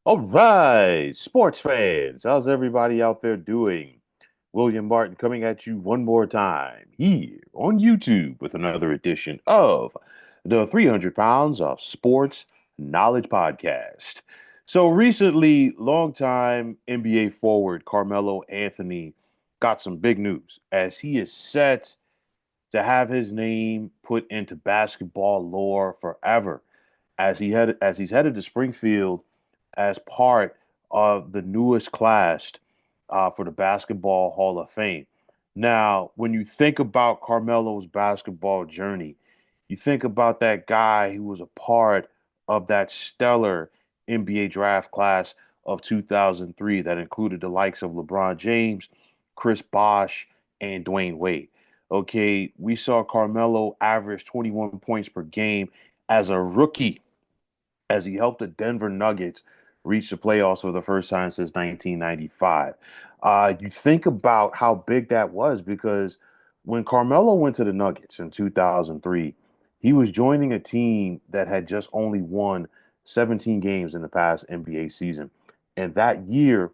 All right, sports fans, how's everybody out there doing? William Martin coming at you one more time here on YouTube with another edition of the 300 Pounds of Sports Knowledge Podcast. So recently, longtime NBA forward Carmelo Anthony got some big news as he is set to have his name put into basketball lore forever as he's headed to Springfield as part of the newest class for the Basketball Hall of Fame. Now, when you think about Carmelo's basketball journey, you think about that guy who was a part of that stellar NBA draft class of 2003 that included the likes of LeBron James, Chris Bosh, and Dwayne Wade. Okay, we saw Carmelo average 21 points per game as a rookie as he helped the Denver Nuggets reach the playoffs for the first time since 1995. You think about how big that was because when Carmelo went to the Nuggets in 2003, he was joining a team that had just only won 17 games in the past NBA season. And that year,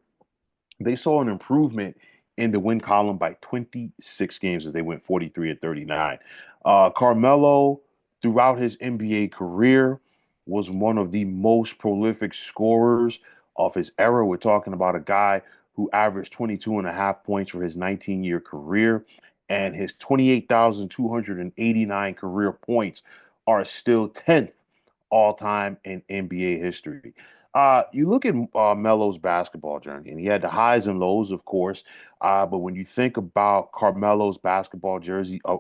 they saw an improvement in the win column by 26 games as they went 43 and 39. Carmelo, throughout his NBA career, was one of the most prolific scorers of his era. We're talking about a guy who averaged 22 and a half points for his 19-year career, and his 28,289 career points are still 10th all time in NBA history. You look at Melo's basketball journey, and he had the highs and lows, of course. But when you think about Carmelo's basketball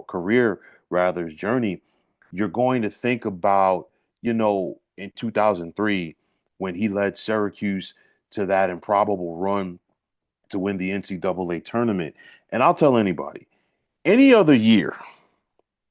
career, rather, his journey, you're going to think about, in 2003, when he led Syracuse to that improbable run to win the NCAA tournament. And I'll tell anybody, any other year,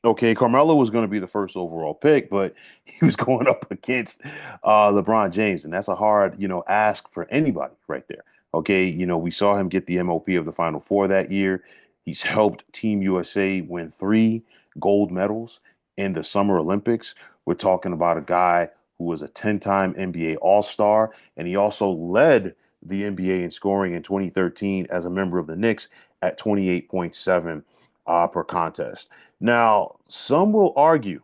okay, Carmelo was going to be the first overall pick, but he was going up against LeBron James, and that's a hard, ask for anybody right there. Okay, we saw him get the MOP of the Final Four that year. He's helped Team USA win 3 gold medals in the Summer Olympics. We're talking about a guy who was a 10-time NBA All-Star, and he also led the NBA in scoring in 2013 as a member of the Knicks at 28.7 per contest. Now, some will argue,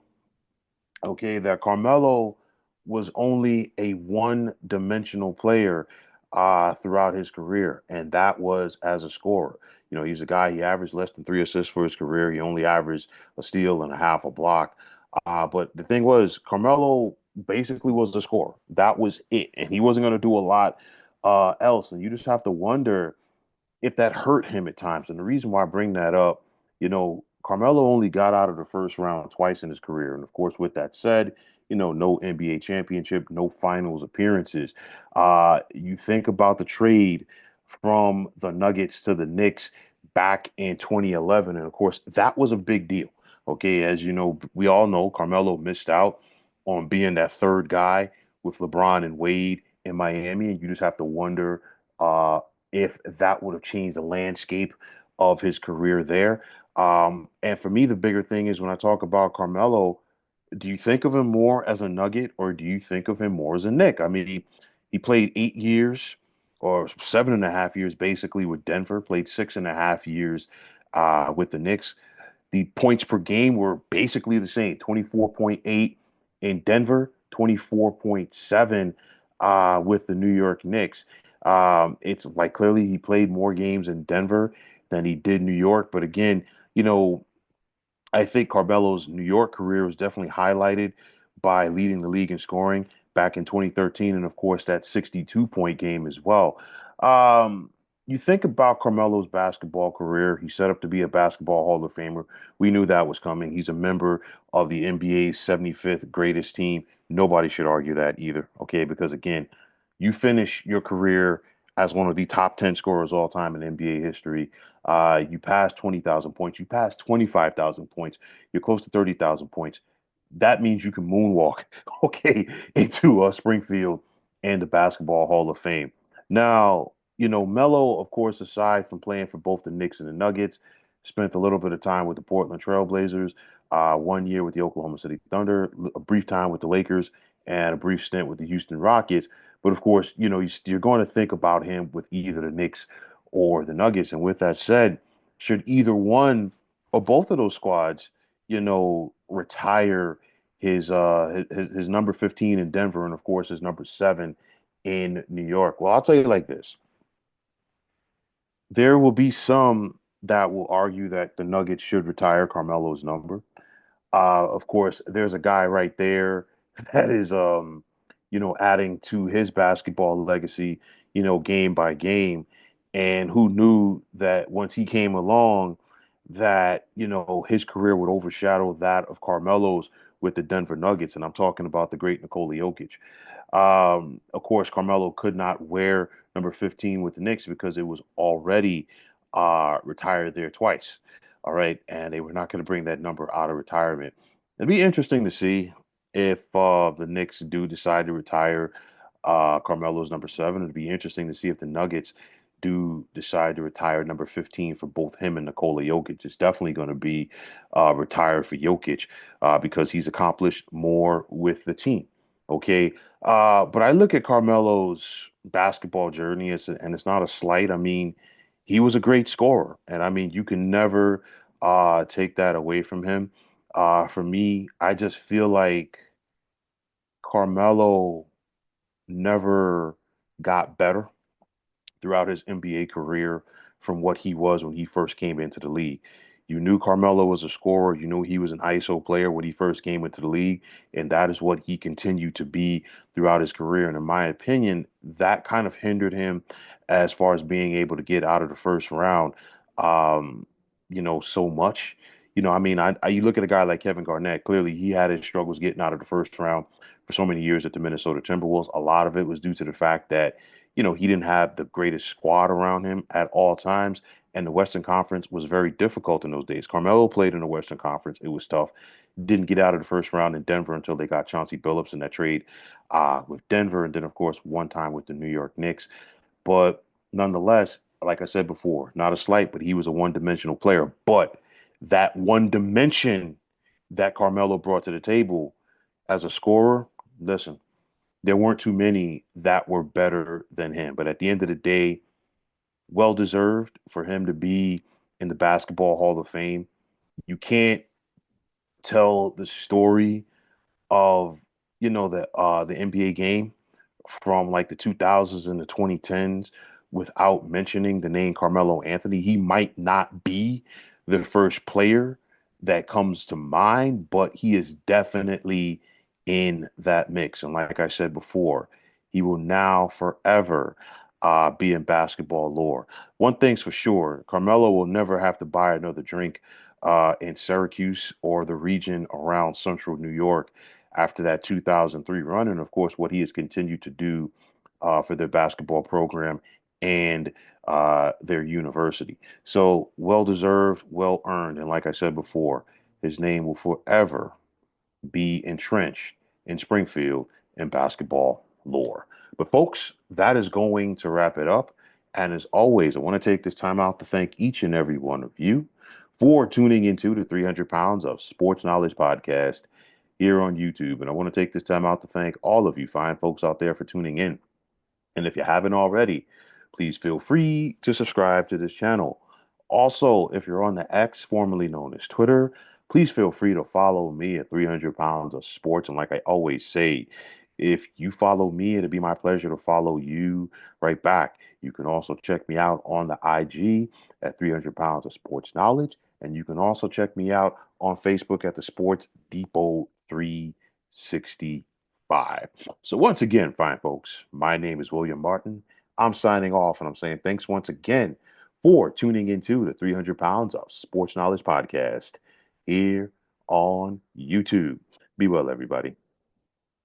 okay, that Carmelo was only a one-dimensional player throughout his career, and that was as a scorer. He's a guy, he averaged less than 3 assists for his career. He only averaged a steal and a half a block. But the thing was, Carmelo basically was the scorer. That was it. And he wasn't going to do a lot else. And you just have to wonder if that hurt him at times. And the reason why I bring that up, Carmelo only got out of the first round twice in his career. And of course, with that said, no NBA championship, no finals appearances. You think about the trade from the Nuggets to the Knicks back in 2011. And of course, that was a big deal. Okay, as you know, we all know Carmelo missed out on being that third guy with LeBron and Wade in Miami. And you just have to wonder if that would have changed the landscape of his career there. And for me, the bigger thing is when I talk about Carmelo, do you think of him more as a Nugget or do you think of him more as a Knick? I mean, he played 8 years or 7.5 years basically with Denver, played 6.5 years with the Knicks. The points per game were basically the same 24.8 in Denver, 24.7 with the New York Knicks. It's like clearly he played more games in Denver than he did New York. But again, you know, I think Carmelo's New York career was definitely highlighted by leading the league in scoring back in 2013, and of course that 62-point game as well. Um, you think about Carmelo's basketball career, he's set up to be a basketball Hall of Famer. We knew that was coming. He's a member of the NBA's 75th greatest team. Nobody should argue that either, okay? Because again, you finish your career as one of the top 10 scorers all time in NBA history. You passed 20,000 points. You passed 25,000 points. You're close to 30,000 points. That means you can moonwalk, okay, into Springfield and the Basketball Hall of Fame. Now, Melo, of course, aside from playing for both the Knicks and the Nuggets, spent a little bit of time with the Portland Trailblazers, 1 year with the Oklahoma City Thunder, a brief time with the Lakers, and a brief stint with the Houston Rockets. But of course, you're going to think about him with either the Knicks or the Nuggets. And with that said, should either one or both of those squads, retire his number 15 in Denver and of course his number 7 in New York? Well, I'll tell you like this. There will be some that will argue that the Nuggets should retire Carmelo's number. Of course, there's a guy right there that is, adding to his basketball legacy, game by game, and who knew that once he came along, that his career would overshadow that of Carmelo's with the Denver Nuggets, and I'm talking about the great Nikola Jokic. Of course, Carmelo could not wear number 15 with the Knicks because it was already retired there twice. All right. And they were not going to bring that number out of retirement. It'd be interesting to see if the Knicks do decide to retire Carmelo's number 7. It'd be interesting to see if the Nuggets do decide to retire number 15 for both him and Nikola Jokic. It's definitely going to be retired for Jokic because he's accomplished more with the team. Okay. But I look at Carmelo's basketball journey and it's not a slight. I mean, he was a great scorer. And I mean, you can never take that away from him. For me, I just feel like Carmelo never got better throughout his NBA career from what he was when he first came into the league. You knew Carmelo was a scorer. You knew he was an ISO player when he first came into the league, and that is what he continued to be throughout his career. And in my opinion, that kind of hindered him as far as being able to get out of the first round, um, so much. I mean, you look at a guy like Kevin Garnett, clearly he had his struggles getting out of the first round for so many years at the Minnesota Timberwolves. A lot of it was due to the fact that he didn't have the greatest squad around him at all times. And the Western Conference was very difficult in those days. Carmelo played in the Western Conference. It was tough. Didn't get out of the first round in Denver until they got Chauncey Billups in that trade with Denver. And then, of course, one time with the New York Knicks. But nonetheless, like I said before, not a slight, but he was a one-dimensional player. But that one dimension that Carmelo brought to the table as a scorer, listen, there weren't too many that were better than him. But at the end of the day, well deserved for him to be in the Basketball Hall of Fame. You can't tell the story of the NBA game from like the 2000s and the 2010s without mentioning the name Carmelo Anthony. He might not be the first player that comes to mind, but he is definitely in that mix. And like I said before, he will now forever be in basketball lore. One thing's for sure, Carmelo will never have to buy another drink in Syracuse or the region around central New York after that 2003 run. And of course, what he has continued to do for their basketball program and their university. So well deserved, well earned. And like I said before, his name will forever be entrenched in Springfield in basketball lore. But folks, that is going to wrap it up. And as always, I want to take this time out to thank each and every one of you for tuning into the 300 Pounds of Sports Knowledge podcast here on YouTube. And I want to take this time out to thank all of you fine folks out there for tuning in. And if you haven't already, please feel free to subscribe to this channel. Also, if you're on the X, formerly known as Twitter, please feel free to follow me at 300 Pounds of Sports. And like I always say, if you follow me, it'll be my pleasure to follow you right back. You can also check me out on the IG at 300 Pounds of Sports Knowledge. And you can also check me out on Facebook at the Sports Depot 365. So once again, fine folks, my name is William Martin. I'm signing off and I'm saying thanks once again for tuning into the 300 Pounds of Sports Knowledge podcast here on YouTube. Be well, everybody.